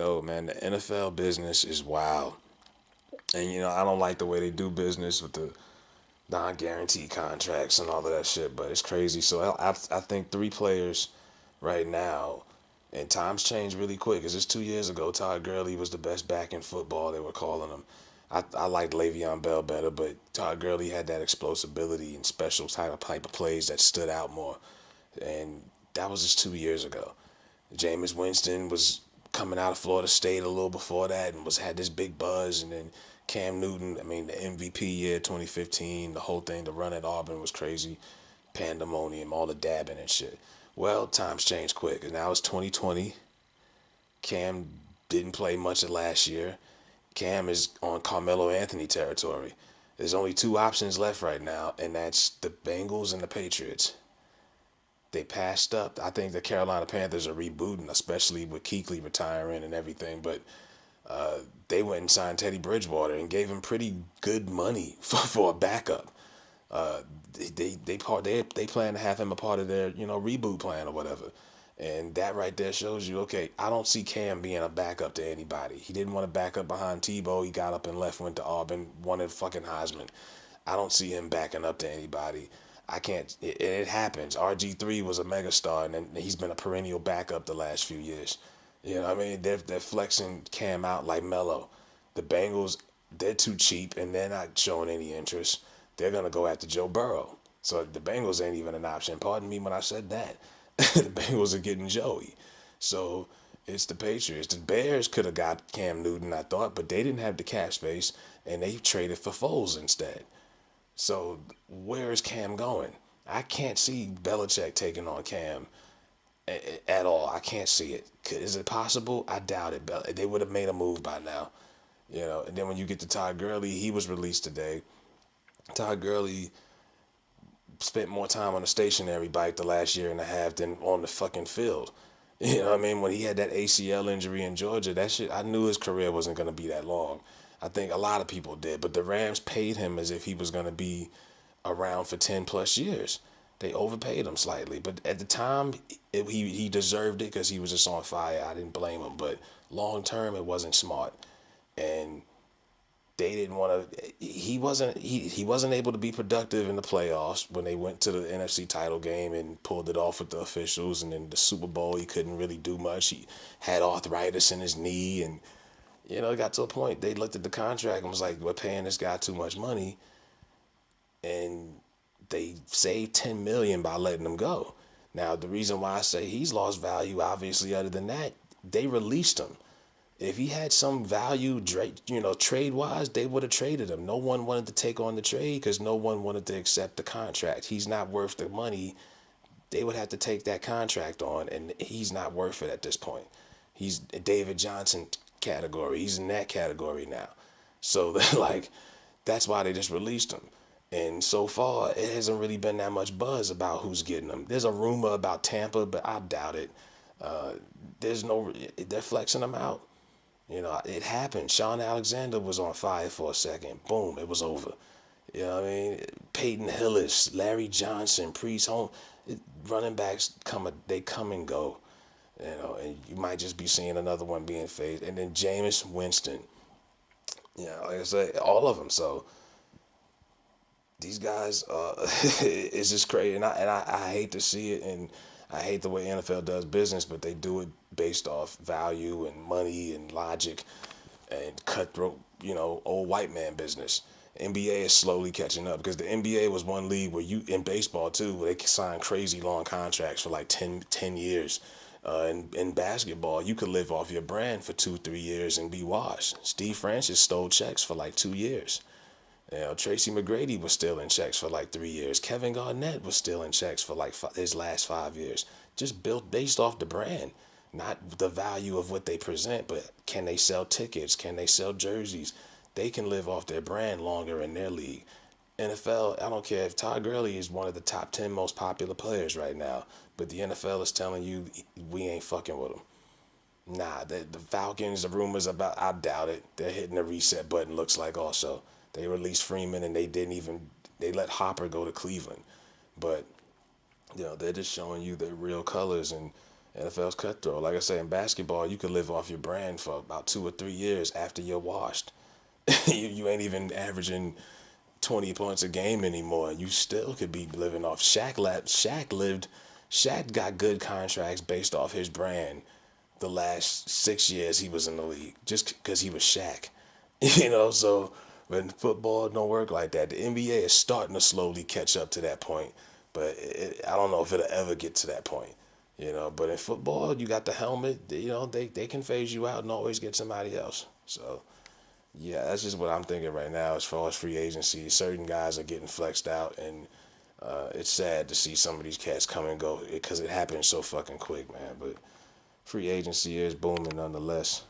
Yo, man, the NFL business is wild. And, I don't like the way they do business with the non-guaranteed contracts and all of that shit, but it's crazy. So I think three players right now, and times change really quick, because it's 2 years ago, Todd Gurley was the best back in football, they were calling him. I liked Le'Veon Bell better, but Todd Gurley had that explosibility and special type of plays that stood out more. And that was just 2 years ago. Jameis Winston was coming out of Florida State a little before that and was had this big buzz, and then Cam Newton, I mean the MVP year 2015, the whole thing, the run at Auburn was crazy, pandemonium, all the dabbing and shit. Well, times change quick, and now it's 2020. Cam didn't play much of last year. Cam is on Carmelo Anthony territory. There's only two options left right now, and that's the Bengals and the Patriots. They passed up. I think the Carolina Panthers are rebooting, especially with Kuechly retiring and everything. But they went and signed Teddy Bridgewater and gave him pretty good money for a backup. Uh, they plan to have him a part of their reboot plan or whatever. And that right there shows you, okay, I don't see Cam being a backup to anybody. He didn't want to back up behind Tebow. He got up and left, went to Auburn, won a fucking Heisman. I don't see him backing up to anybody. I can't. It happens. RG3 was a megastar, and then he's been a perennial backup the last few years. You know what I mean? They're flexing Cam out like Mello. The Bengals, they're too cheap, and they're not showing any interest. They're gonna go after Joe Burrow. So the Bengals ain't even an option. Pardon me when I said that. The Bengals are getting Joey. So it's the Patriots. The Bears could have got Cam Newton, I thought, but they didn't have the cap space, and they traded for Foles instead. So where is Cam going? I can't see Belichick taking on Cam at all. I can't see it. Is it possible? I doubt it. They would have made a move by now. And then when you get to Todd Gurley, he was released today. Todd Gurley spent more time on the stationary bike the last year and a half than on the fucking field. You know what I mean? When he had that ACL injury in Georgia, that shit, I knew his career wasn't going to be that long. I think a lot of people did, but the Rams paid him as if he was going to be around for 10 plus years. They overpaid him slightly, but at the time, he deserved it because he was just on fire. I didn't blame him, but long term, it wasn't smart. And they didn't want to. He wasn't able to be productive in the playoffs when they went to the NFC title game and pulled it off with the officials. And then the Super Bowl, he couldn't really do much. He had arthritis in his knee, and it got to a point they looked at the contract and was like, "We're paying this guy too much money," and they saved 10 million by letting him go. Now the reason why I say he's lost value, obviously, other than that, they released him. If he had some value, trade wise, they would have traded him. No one wanted to take on the trade because no one wanted to accept the contract. He's not worth the money. They would have to take that contract on, and he's not worth it at this point. He's a David Johnson category. He's in that category now. So they're like, that's why they just released him. And so far, it hasn't really been that much buzz about who's getting him. There's a rumor about Tampa, but I doubt it. Uh, they're flexing him out. It happened. Sean Alexander was on fire for a second. Boom, it was over. You know what I mean? Peyton Hillis, Larry Johnson, Priest Home, running backs they come and go. And you might just be seeing another one being phased. And then Jameis Winston. Like I said, all of them. So these guys, it's just crazy. And I hate to see it, and I hate the way NFL does business, but they do it based off value and money and logic and cutthroat, old white man business. NBA is slowly catching up because the NBA was one league where in baseball too, where they signed crazy long contracts for like 10 years. In basketball, you could live off your brand for 2, 3 years and be washed. Steve Francis stole checks for like 2 years. Tracy McGrady was still in checks for like 3 years. Kevin Garnett was still in checks for like his last 5 years. Just built based off the brand, not the value of what they present, but can they sell tickets? Can they sell jerseys? They can live off their brand longer in their league. NFL, I don't care if Todd Gurley is one of the top 10 most popular players right now, but the NFL is telling you we ain't fucking with him. Nah, the Falcons, the rumors about, I doubt it. They're hitting the reset button, looks like also. They released Freeman and they let Hopper go to Cleveland. But, they're just showing you their real colors. And NFL's cutthroat. Like I say, in basketball, you could live off your brand for about 2 or 3 years after you're washed. You ain't even averaging 20 points a game anymore. You still could be living off. Shaq got good contracts based off his brand the last 6 years he was in the league, just because he was Shaq. So when football don't work like that, the NBA is starting to slowly catch up to that point, but I don't know if it'll ever get to that point. But in football, you got the helmet. They can phase you out and always get somebody else. So yeah, that's just what I'm thinking right now as far as free agency. Certain guys are getting flexed out, and it's sad to see some of these cats come and go because it happens so fucking quick, man. But free agency is booming nonetheless.